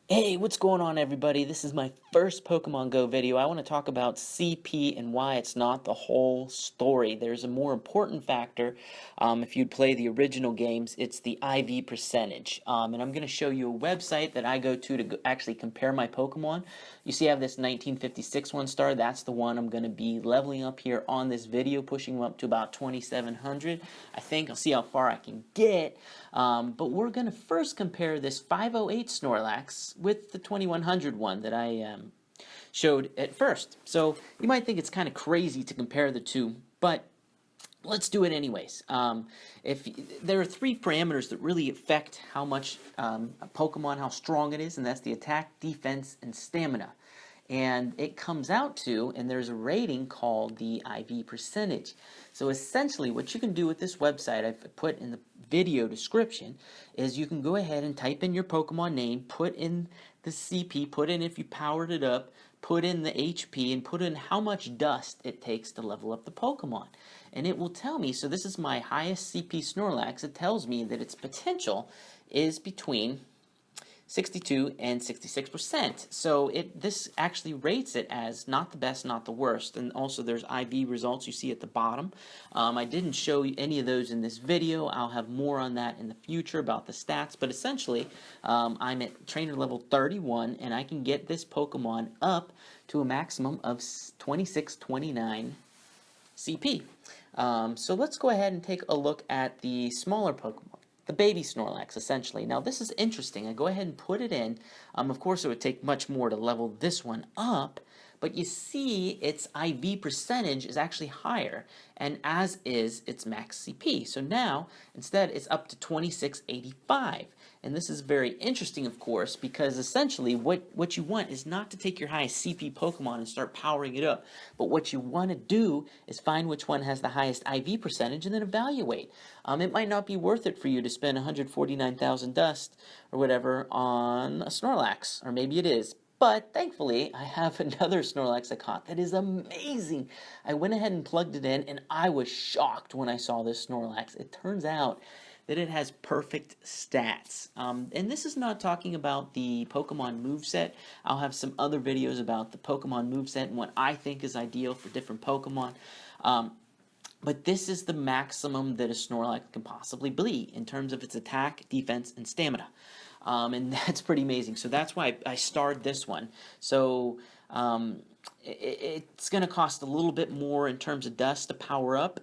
Hey, what's going on, everybody? This is my first Pokemon Go video. I want to talk about CP and why it's not the whole story. There's a more important factor. If you'd play the original games, it's the IV percentage. And I'm going to show you a website that I go to actually compare my Pokemon. You see I have this 1956 1-star. That's the one I'm going to be leveling up here on this video, pushing them up to about 2,700. I think I'll see how far I can get. But we're going to first compare this 508 Snorlax with the 2100 one that I showed at first. So you might think it's kind of crazy to compare the two, but let's do it anyways. If there are three parameters that really affect how much a Pokemon, how strong it is, and that's the attack, defense, and stamina. And it comes out to, and there's a rating called the IV percentage. So essentially what you can do with this website I've put in the video description is you can go ahead and type in your Pokemon name, put in the CP, put in if you powered it up, put in the HP, and put in how much dust it takes to level up the Pokemon. And it will tell me, so this is my highest CP Snorlax, it tells me that its potential is between 62 and 66%. So this actually rates it as not the best, not the worst. And also there's IV results you see at the bottom. I didn't show you any of those in this video. I'll have more on that in the future about the stats. But essentially, I'm at trainer level 31, and I can get this Pokemon up to a maximum of 2629 CP. So let's go ahead and take a look at the smaller Pokemon. The Baby Snorlax, essentially. Now, this is interesting. I go ahead and put it in. Of course, it would take much more to level this one up, but you see its IV percentage is actually higher, and as is its max CP. So now, instead, it's up to 2685. And this is very interesting, of course, because essentially what you want is not to take your highest CP Pokemon and start powering it up, but what you want to do is find which one has the highest IV percentage and then evaluate. It might not be worth it for you to spend 149,000 dust or whatever on a Snorlax, or maybe it is. But thankfully, I have another Snorlax I caught that is amazing. I went ahead and plugged it in, and I was shocked when I saw this Snorlax. It turns out that it has perfect stats. And this is not talking about the Pokemon moveset. I'll have some other videos about the Pokemon moveset and what I think is ideal for different Pokemon. But this is the maximum that a Snorlax can possibly be in terms of its attack, defense, and stamina. And that's pretty amazing. So that's why I starred this one. So it's going to cost a little bit more in terms of dust to power up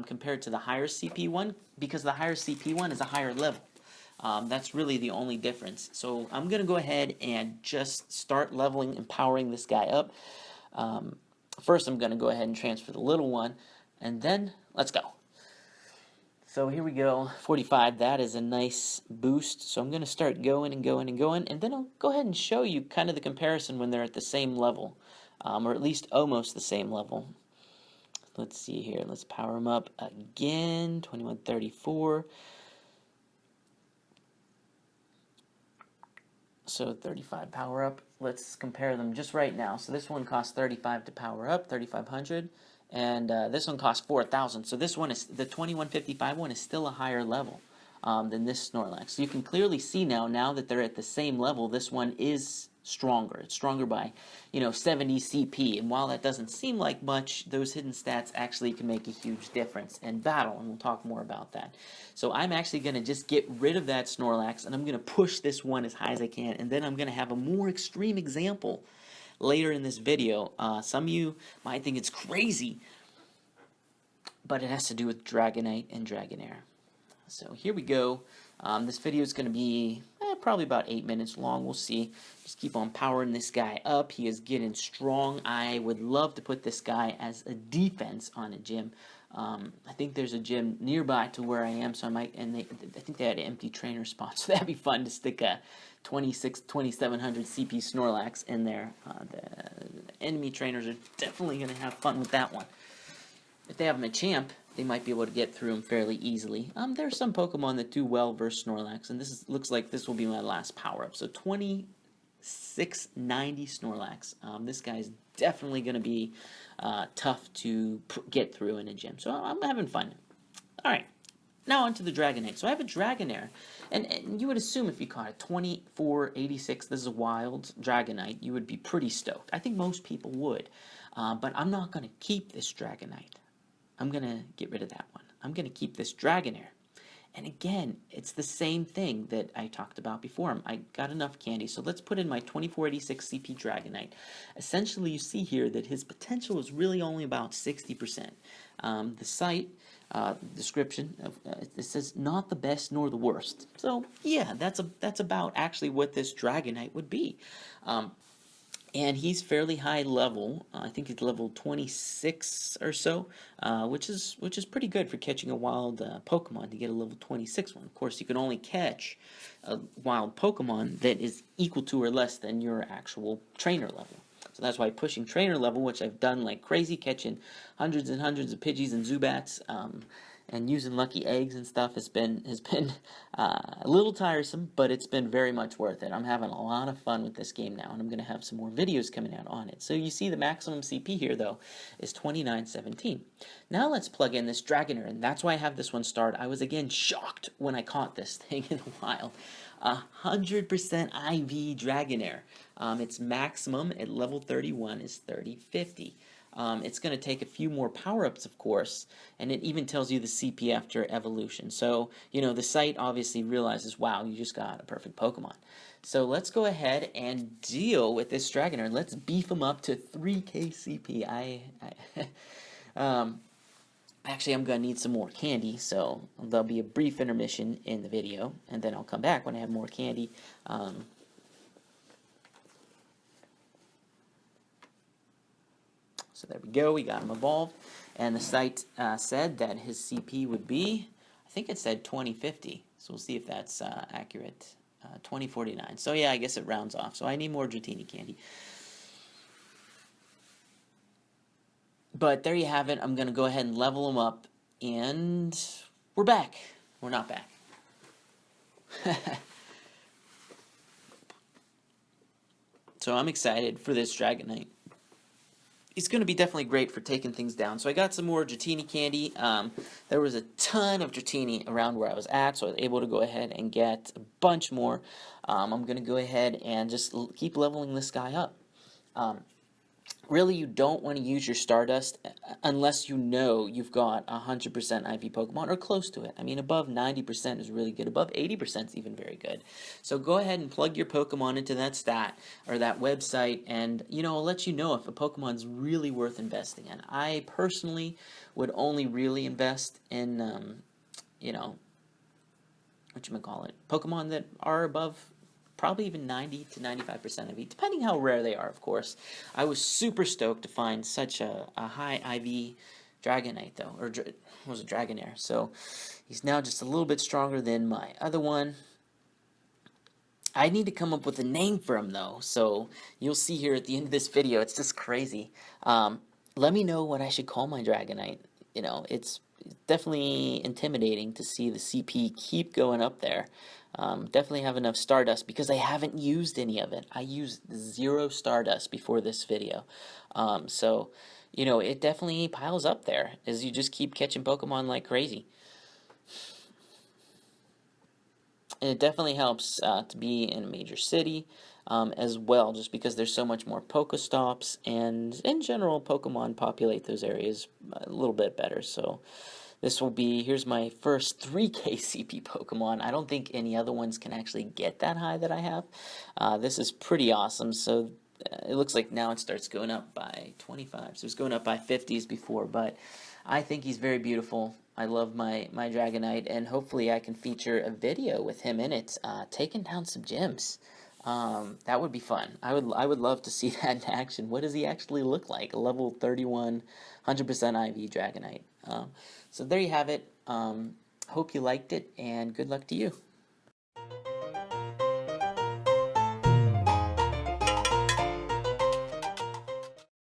compared to the higher CP one, because the higher CP one is a higher level. That's really the only difference. So I'm going to go ahead and just start leveling and powering this guy up. First, I'm going to go ahead and transfer the little one, and then let's go. So here we go, 45, that is a nice boost. So I'm going to start going and going and going, and then I'll go ahead and show you kind of the comparison when they're at the same level, or at least almost the same level. Let's see here, let's power them up again, 2134. So 35 power up, let's compare them just right now. So this one costs 35 to power up, 3,500. And this one costs 4,000. So this one is the 2155 one is still a higher level than this Snorlax. So you can clearly see now that they're at the same level, this one is stronger. It's stronger by 70 CP. And while that doesn't seem like much, those hidden stats actually can make a huge difference in battle, and we'll talk more about that. So I'm actually going to just get rid of that Snorlax, and I'm going to push this one as high as I can, and then I'm going to have a more extreme example later in this video. Some of you might think it's crazy, but it has to do with Dragonite and Dragonair. So here we go. This video is going to be probably about 8 minutes long. We'll see. Just keep on powering this guy up. He is getting strong. I would love to put this guy as a defense on a gym. I think there's a gym nearby to where I am, so I might, and I think they had an empty trainer spot, so that'd be fun to stick a 2700 CP Snorlax in there. The enemy trainers are definitely going to have fun with that one. If they have him a champ, they might be able to get through him fairly easily. There are some Pokemon that do well versus Snorlax, and looks like this will be my last power-up. So 2690 Snorlax. This guy's definitely going to be tough to get through in a gym. So I'm having fun. All right. Now onto the Dragonite. So I have a Dragonair, and you would assume if you caught a 2486, this is a wild Dragonite, you would be pretty stoked. I think most people would, but I'm not going to keep this Dragonite. I'm going to get rid of that one. I'm going to keep this Dragonair. And again, it's the same thing that I talked about before. I got enough candy, so let's put in my 2486 CP Dragonite. Essentially, you see here that his potential is really only about 60%. The site description, it says not the best nor the worst. So yeah, that's about actually what this Dragonite would be. And he's fairly high level. I think he's level 26 or so, which is pretty good for catching a wild Pokemon to get a level 26 one. Of course, you can only catch a wild Pokemon that is equal to or less than your actual trainer level. So that's why pushing trainer level, which I've done like crazy, catching hundreds and hundreds of Pidgeys and Zubats, and using lucky eggs and stuff has been a little tiresome, but it's been very much worth it. I'm having a lot of fun with this game now, and I'm going to have some more videos coming out on it. So you see the maximum CP here, though, is 2917. Now let's plug in this Dragonair, and that's why I have this one starred. I was, again, shocked when I caught this thing in the wild. 100% IV Dragonair. Its maximum at level 31 is 3050. It's going to take a few more power-ups, of course, and it even tells you the CP after evolution. So, you know, the site obviously realizes, wow, you just got a perfect Pokemon. So let's go ahead and deal with this Dragonair. Let's beef him up to 3k CP. Actually, I'm going to need some more candy, so there'll be a brief intermission in the video, and then I'll come back when I have more candy. So there we go, we got him evolved, and the site said that his CP would be, I think it said 2050, so we'll see if that's accurate, 2049. So yeah, I guess it rounds off, so I need more Dratini candy. But there you have it. I'm going to go ahead and level him up, and we're back. We're not back. So I'm excited for this Dragonite. It's going to be definitely great for taking things down. So I got some more Dratini candy. There was a ton of Dratini around where I was at, so I was able to go ahead and get a bunch more. I'm going to go ahead and just keep leveling this guy up. Really, you don't want to use your Stardust unless you know you've got 100% IV Pokemon or close to it. I mean, above 90% is really good. Above 80% is even very good. So go ahead and plug your Pokemon into that stat or that website, and you know, it'll let you know if a Pokemon's really worth investing in. I personally would only really invest in, you know, whatchamacallit, Pokemon that are above probably even 90 to 95% of it, depending how rare they are, of course. I was super stoked to find such a high IV Dragonite, though, or was it Dragonair? So he's now just a little bit stronger than my other one. I need to come up with a name for him, though, so you'll see here at the end of this video. It's just crazy. Let me know what I should call my Dragonite. You know, it's definitely intimidating to see the CP keep going up there. Definitely have enough Stardust because I haven't used any of it. I used 0 Stardust before this video. So, you know, it definitely piles up there as you just keep catching Pokemon like crazy. And it definitely helps to be in a major city as well, just because there's so much more Pokestops, and in general, Pokemon populate those areas a little bit better. So this will be, here's my first 3k CP Pokemon. I don't think any other ones can actually get that high that I have. This is pretty awesome. So it looks like now it starts going up by 25. So it's going up by 50s before, but I think he's very beautiful. I love my Dragonite, and hopefully I can feature a video with him in it, taking down some gyms. That would be fun. I would love to see that in action. What does he actually look like? A level 31, 100% IV Dragonite. So there you have it. Hope you liked it, and good luck to you.